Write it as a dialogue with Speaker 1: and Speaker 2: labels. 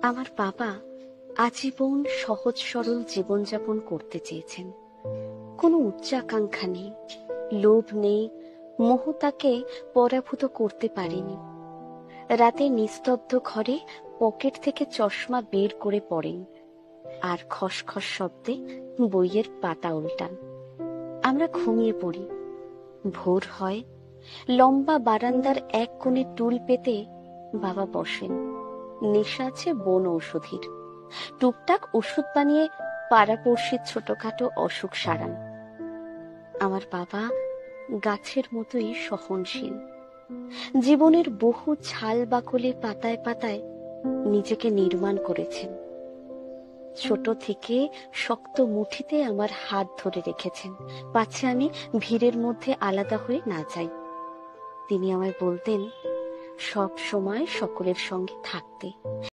Speaker 1: আমার বাবা আজীবন সহজ সরল জীবনযাপন করতে চেয়েছেন। কোনো উচ্চাকাঙ্ক্ষা নেই, লোভ নেই, মোহ তাকে পরাভূত করতে পারেনি। রাতে নিস্তব্ধ ঘরে পকেট থেকে চশমা বের করে পড়েন আর খসখস শব্দে বইয়ের পাতা উল্টান। আমরা ঘুমিয়ে পড়ি। ভোর হয়, লম্বা বারান্দার এক কোণে টুল পেতে বাবা বসেন। নেশা আছে বন ঔষধির, টুকটাক ওষুধ বানিয়ে পাড়াপড়শির ছোটখাটো অসুখ সারান। আমার বাবা গাছের মতোই সহনশীল। জীবনের বহু ছাল বাকলে পাতায় পাতায় নিজেকে নির্মাণ করেছেন। ছোট থেকে শক্ত মুঠিতে আমার হাত ধরে রেখেছেন, পাছে আমি ভিড়ের মধ্যে আলাদা হয়ে না যাই। তিনি আমায় বলতেন সব সময় সকলের সঙ্গে থাকতে।